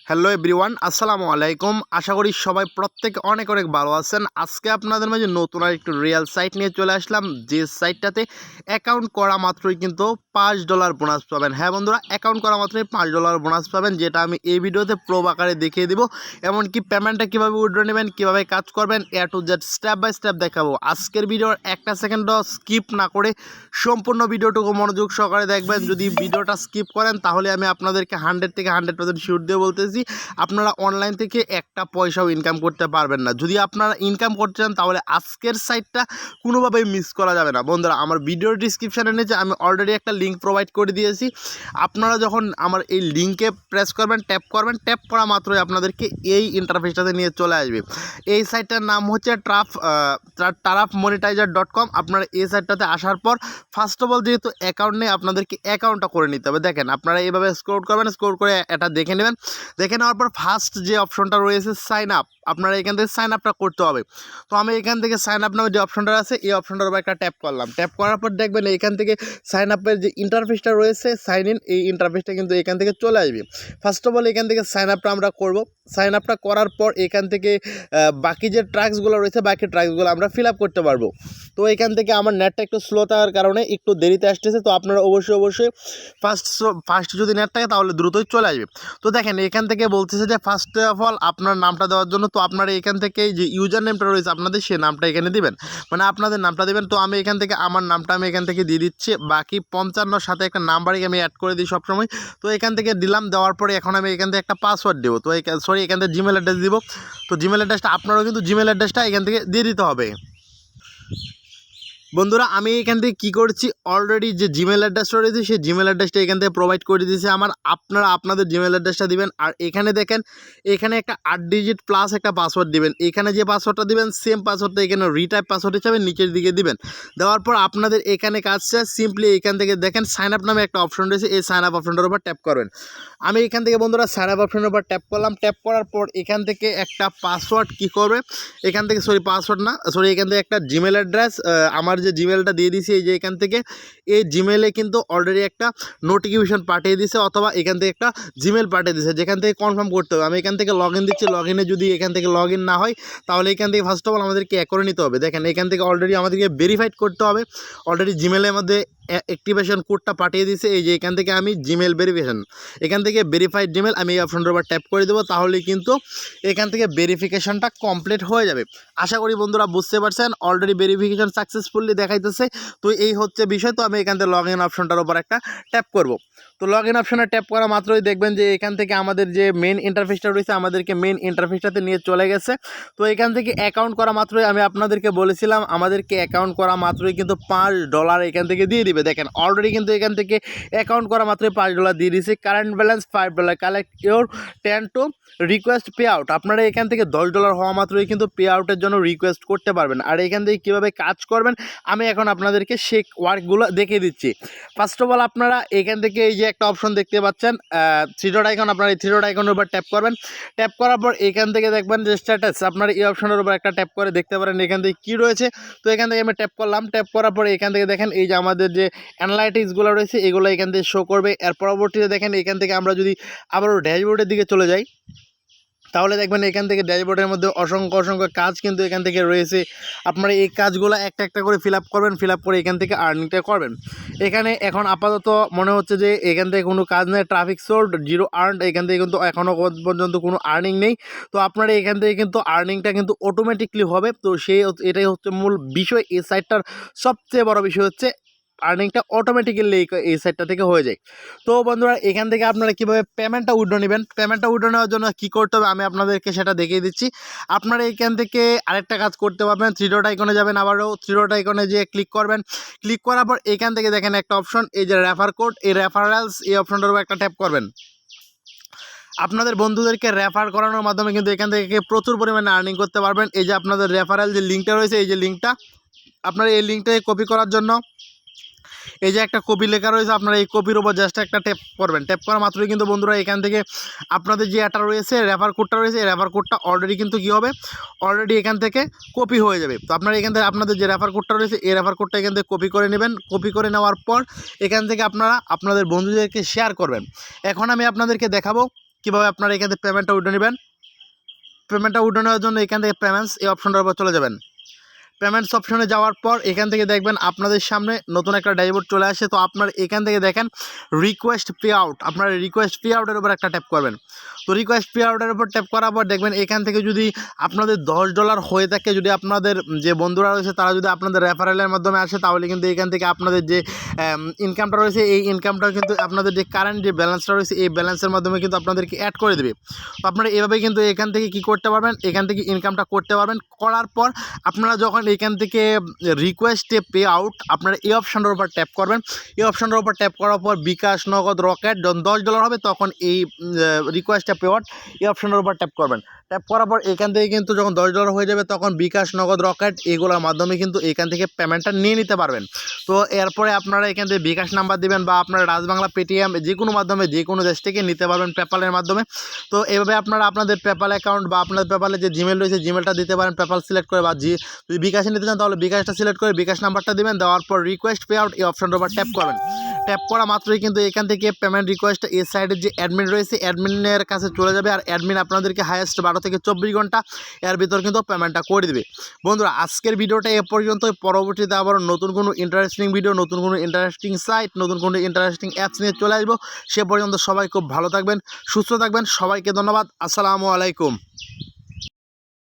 Hello everyone, আসসালামু আলাইকুম। আশা করি সবাই প্রত্যেকে অনেক অনেক ভালো আছেন। আজকে আপনাদের মাঝে নতুন আর একটু রিয়েল সাইট নিয়ে চলে আসলাম, যে সাইটটাতে অ্যাকাউন্ট করা মাত্রই কিন্তু $5 বোনাস পাবেন। হ্যাঁ বন্ধুরা, অ্যাকাউন্ট করা মাত্রই $5 বোনাস পাবেন, যেটা আমি এই ভিডিওতে প্রো আকারে দেখিয়ে দিব। এমনকি পেমেন্টটা কীভাবে উইথড্র নেবেন, কীভাবে কাজ করবেন, A to Z step by step দেখাবো। আজকের ভিডিওর একটা সেকেন্ডও স্কিপ না করে সম্পূর্ণ ভিডিওটুকু মনোযোগ সহকারে দেখবেন। যদি ভিডিওটা স্কিপ করেন তাহলে আমি আপনাদেরকে 100 থেকে 100% শিওর দিয়ে বলতেছি আপনারা অনলাইন থেকে একটা পয়সাও ইনকাম করতে পারবেন না। যদি আপনারা ইনকাম করতে চান তাহলে আজকের সাইটটা কোনোভাবেই মিস করা যাবে না। বন্ধুরা, আমার ভিডিওর ডিসক্রিপশানের নিচে আমি অলরেডি একটা লিঙ্ক প্রোভাইড করে দিয়েছি। আপনারা যখন আমার এই লিঙ্কে প্রেস করবেন, ট্যাপ করা মাত্রই আপনাদেরকে এই ইন্টারফেসটাতে নিয়ে চলে আসবে। এই সাইটটার নাম হচ্ছে tarafmonetizer.com। আপনারা এই সাইটটাতে আসার পর ফার্স্ট অফ অল যেহেতু অ্যাকাউন্ট নেই, আপনাদেরকে অ্যাকাউন্টটা করে নিতে হবে। দেখেন, আপনারা এইভাবে স্ক্রল করবেন, স্ক্রল করে এটা দেখে নেবেন। দেখে নেওয়ার পর ফার্স্ট যে অপশনটা রয়েছে সাইন আপ, আপনারা এখান থেকে সাইন আপটা করতে হবে। তো আমি এখান থেকে সাইন আপ নামে যে অপশনটা আছে এই অপশনটার উপর একটা ট্যাপ করলাম। ট্যাপ করার পর দেখবেন এখান থেকে সাইন আপের যে ইন্টারফেসটা রয়েছে সাইন ইন, এই ইন্টারফেসটা কিন্তু এখান থেকে চলে আসবে। ফার্স্ট অফ অল এখান থেকে সাইন আপটা আমরা করব। সাইন আপটা করার পর এখান থেকে বাকি যে ট্রাক্সগুলো রয়েছে বাকি ট্রাক্সগুলো আমরা ফিল আপ করতে পারবো। তো এখান থেকে আমার নেটটা একটু স্লো থাকার কারণে একটু দেরিতে আসতেছে। তো আপনারা অবশ্যই ফার্স্ট যদি নেট থাকে তাহলে দ্রুতই চলে আসবে। তো দেখেন এখান থেকে বলতেছে যে ফার্স্ট অফ অল আপনার নামটা দেওয়ার জন্য। তো আপনারা এখান থেকে যে ইউজার নেমটা রয়েছে আপনাদের সে নামটা এখানে দিবেন, মানে আপনাদের নামটা দেবেন। তো আমি এখান থেকে আমার নামটা আমি এখান থেকে দিয়ে দিচ্ছি। বাকি 55 সাথে একটা নাম্বারই আমি অ্যাড করে দিই সবসময়। তো এখান থেকে দিলাম, দেওয়ার পরে এখন আমি এখান থেকে একটা পাসওয়ার্ড দেবো। তো এখান থেকে জিমেল অ্যাড্রেস দিব। তো জিমেল অ্যাড্রেসটা আপনারাও কিন্তু জিমেল অ্যাড্রেসটা এখান থেকে দিয়ে দিতে হবে। বন্ধুরা, আমি এখান থেকে কী করছি, অলরেডি যে জিমেল অ্যাড্রেসটা রয়েছে সেই জিমেল অ্যাড্রেসটা এখান থেকে প্রোভাইড করে দিয়েছে আমার। আপনারা আপনাদের জিমেল অ্যাড্রেসটা দিবেন। আর এখানে দেখেন এখানে একটা 8 ডিজিট প্লাস একটা পাসওয়ার্ড দিবেন। এখানে যে পাসওয়ার্ডটা দিবেন সেম পাসওয়ার্ডটা এখানে রিটাইপ পাসওয়ার্ড হিসাবে নিচের দিকে দিবেন। দেওয়ার পর আপনাদের এখানে কাজটা সিম্পলি এখান থেকে দেখেন সাইন আপ নামে একটা অপশন রয়েছে, এই সাইন আপ অপশনটার উপর ট্যাপ করবেন। আমি এখান থেকে বন্ধুরা সাইন আপ অপশনের উপর ট্যাপ করলাম। ট্যাপ করার পর এখান থেকে একটা পাসওয়ার্ড কী করবে, এখান থেকে এখান থেকে একটা জিমেল অ্যাড্রেস, আমার যে জিমেলটা দিয়ে দিয়েছি এই যে এখান থেকে এই জিমেলে কিন্তু অলরেডি একটা নোটিফিকেশন পাঠিয়ে দিয়েছে, অথবা এখান থেকে একটা জিমেল পাঠিয়ে দিয়েছে যেখান থেকে কনফার্ম করতে হবে। আমি এখান থেকে লগ ইন দিচ্ছি। লগ ইনে যদি এখান থেকে লগ ইন না হয় তাহলে এখান থেকে ফার্স্ট অফ অল আমাদেরকে করে নিতে হবে। দেখেন এখান থেকে অলরেডি আমাদেরকে ভেরিফাইড করতে হবে। অলরেডি জিমেলের মধ্যে অ্যাক্টিভেশন কোডটা পাঠিয়ে দিয়েছে। এই যে এখান থেকে আমি জিমেল ভেরিফিকেশন, এখান থেকে ভেরিফাইড জিমেল আমি এই অপশনটার উপর ট্যাপ করে দেবো। তাহলে কিন্তু এখান থেকে ভেরিফিকেশনটা কমপ্লিট হয়ে যাবে। আশা করি বন্ধুরা বুঝতে পারছেন, অলরেডি ভেরিফিকেশন সাকসেসফুলি দেখাইতেছে। তো এই হচ্ছে বিষয়। তো আমি এখান থেকে লগ ইন অপশনটার উপর একটা ট্যাপ করব। তো লগ ইন অপশনে ট্যাপ করা মাত্রই দেখবেন যে এখান থেকে আমাদের যে মেন ইন্টারফেসটা রয়েছে আমাদেরকে মেন ইন্টারফেসটাতে নিয়ে চলে গেছে। তো এখান থেকে অ্যাকাউন্ট করা মাত্রই আমি আপনাদেরকে বলেছিলাম আমাদেরকে অ্যাকাউন্ট করা মাত্রই কিন্তু $5 এখান থেকে দিয়ে দিবে। দেখেন অলরেডি কিন্তু এখান থেকে অ্যাকাউন্ট করা মাত্রই $5 দিয়ে দিয়েছে। Current balance $5, collect your 10 to request pay out. আপনারা এখান থেকে $10 হওয়া মাত্রই কিন্তু পে আউটের জন্য রিকোয়েস্ট করতে পারবেন। আর এখান থেকে কীভাবে কাজ করবেন আমি এখন আপনাদেরকে সেই ওয়ার্কগুলো দেখিয়ে দিচ্ছি। ফার্স্ট অফ অল আপনারা এখান থেকে এই যে একটা অপশন দেখতে পাচ্ছেন থ্রি ডট আইকন, আপনারা এই থ্রি ডট আইকনের উপর ট্যাপ করবেন। ট্যাপ করার পর এখান থেকে দেখবেন যে স্ট্যাটাস, আপনারা এই অপশনের উপর একটা ট্যাপ করে দেখতে পারেন এখান থেকে কী রয়েছে। তো এখান থেকে আমি ট্যাপ করলাম। ট্যাপ করার পরে এখান থেকে দেখেন এই যে আমাদের যে অ্যানালাইটিক্সগুলো রয়েছে এগুলো এখান থেকে শো করবে। এর পরবর্তীতে দেখেন এখান থেকে আমরা যদি আবারও ড্যাশবোর্ডের দিকে চলে যাই তাহলে দেখবেন এখান থেকে ড্যাশবোর্ডের মধ্যে অসংখ্য কাজ কিন্তু এখান থেকে রয়েছে। আপনারা এই কাজগুলো একটা করে ফিল আপ করবেন। ফিল আপ করে এখান থেকে আর্নিংটা করবেন। এখানে এখন আপাতত মনে হচ্ছে যে এখান থেকে কোনো কাজ নেই, ট্রাফিক সোল্ড 0 আর্ন, এখান থেকে কিন্তু এখনও পর্যন্ত কোনো আর্নিং নেই। তো আপনারা এখান থেকে কিন্তু আর্নিংটা কিন্তু অটোমেটিকলি হবে। তো এটাই হচ্ছে মূল বিষয়। এই সাইটটার সবচেয়ে বড় বিষয় হচ্ছে আর্নিংটা অটোমেটিক্যালি এই সাইটটা থেকে হয়ে যায়। তো বন্ধুরা এখান থেকে আপনারা কীভাবে পেমেন্টটা উইথড্র নেবেন, পেমেন্টটা উইথড্র নেওয়ার জন্য কী করতে হবে আমি আপনাদেরকে সেটা দেখিয়ে দিচ্ছি। আপনারা এখান থেকে আরেকটা কাজ করতে পারবেন। থ্রি ডট আইকনে যাবেন, আবারও থ্রি ডট আইকনে যেয়ে ক্লিক করবেন। ক্লিক করার পর এখান থেকে দেখেন একটা অপশন, এই যে রেফার কোড, এই রেফারেলস এই অপশনটার উপর একটা ট্যাপ করবেন। আপনাদের বন্ধুদেরকে রেফার করানোর মাধ্যমে কিন্তু এখান থেকে প্রচুর পরিমাণে আর্নিং করতে পারবেন। এই যে আপনাদের রেফারেল যে লিঙ্কটা রয়েছে এই যে লিঙ্কটা, আপনারা এই লিঙ্কটাকে কপি করার জন্য এই যে একটা কপি লেখা রয়েছে, আপনারা এই কপির উপর জাস্ট একটা ট্যাপ করবেন। ট্যাপ করা মাত্রই কিন্তু বন্ধুরা এখান থেকে আপনাদের যে এটা রয়েছে রেফার কোডটা রয়েছে এই রেফার কোডটা অলরেডি কিন্তু কী হবে, অলরেডি এখান থেকে কপি হয়ে যাবে। তো আপনারা এখান থেকে আপনাদের যে রেফার কোডটা রয়েছে এই রেফার কোডটা এখান থেকে কপি করে নেবেন। কপি করে নেওয়ার পর এখান থেকে আপনারা আপনাদের বন্ধুদেরকে শেয়ার করবেন। এখন আমি আপনাদেরকে দেখাবো কীভাবে আপনারা এখান থেকে পেমেন্টটা উঠে নেবেন। পেমেন্টটা উঠে নেওয়ার জন্য এখান থেকে পেমেন্টস এই অপশনটার উপর চলে যাবেন। পেমেন্টস অপশনে যাওয়ার পর এখান থেকে দেখবেন আপনাদের সামনে নতুন একটা ড্যাশবোর্ড চলে আসে। তো আপনার এখান থেকে দেখেন রিকোয়েস্ট পে আউট, আপনারা রিকোয়েস্ট পে আউটের উপর একটা ট্যাপ করবেন। তো রিকোয়েস্ট পে আউটের উপর ট্যাপ করার পর দেখবেন এখান থেকে যদি আপনাদের $10 হয়ে থাকে, যদি আপনাদের যে বন্ধুরা রয়েছে তারা যদি আপনাদের রেফারেলের মাধ্যমে আসে, তাহলে কিন্তু এখান থেকে আপনাদের যে ইনকামটা রয়েছে এই ইনকামটা কিন্তু আপনাদের যে কারেন্ট যে ব্যালেন্সটা রয়েছে এই ব্যালেন্সের মাধ্যমে কিন্তু আপনাদেরকে অ্যাড করে দেবে। তো আপনারা এভাবে কিন্তু এখান থেকে কি করতে পারবেন, এখান থেকে ইনকামটা করতে পারবেন। করার পর আপনারা যখন এখান থেকে রিকোয়েস্টে পে আউট আপনারা এই অপশানটার উপর ট্যাপ করবেন। এই অপশানটার উপর ট্যাপ করার পর বিকাশ, নগদ, রকেট যখন $10 হবে তখন এই রিকোয়েস্টে পে আউট এই অপশানটার উপর ট্যাপ করবেন। ট্যাপ করার পর এখান থেকে কিন্তু যখন $10 হয়ে যাবে তখন বিকাশ, নগদ, রকেট এগুলোর মাধ্যমে কিন্তু এখান থেকে পেমেন্টটা নিয়ে নিতে পারবেন। তো এরপরে আপনারা এখান থেকে বিকাশ নাম্বার দিবেন বা আপনারা রাজবাংলা, পেটিএম যে কোনো মাধ্যমে যে কোনো দেশ থেকে নিতে পারবেন পেপ্যালের মাধ্যমে। তো এভাবে আপনারা আপনাদের পেপ্যাল অ্যাকাউন্ট বা আপনাদের পেপ্যালে যে জিমেল রয়েছে জিমেলটা দিতে পারেন পেপ্যাল সিলেক্ট করে, বা যদি বিকাশে নিতে চান তাহলে বিকাশটা সিলেক্ট করে বিকাশ নাম্বারটা দেবেন। দেওয়ার পর রিকোয়েস্ট পে আউট এই অপশানটার উপর ট্যাপ করবেন। ট্যাপ করা মাত্রই কিন্তু এখান থেকে পেমেন্ট রিকোয়েস্ট এই সাইডের যে অ্যাডমিন রয়েছে অ্যাডমিনের কাছে চলে যাবে, আর অ্যাডমিন আপনাদেরকে হাইয়েস্ট 12 থেকে 24 ঘন্টা এর ভিতর কিন্তু পেমেন্টটা করে দেবে। বন্ধুরা আজকের ভিডিওটা এ পর্যন্ত, পরবর্তীতে আবার নতুন কোনো ইন্টারেস্টিং ভিডিও, নতুন কোনো ইন্টারেস্টিং সাইট, নতুন কোনো ইন্টারেস্টিং অ্যাপস নিয়ে চলে আসবো। সে পর্যন্ত সবাই খুব ভালো থাকবেন, সুস্থ থাকবেন। সবাইকে ধন্যবাদ। আসসালামু আলাইকুম।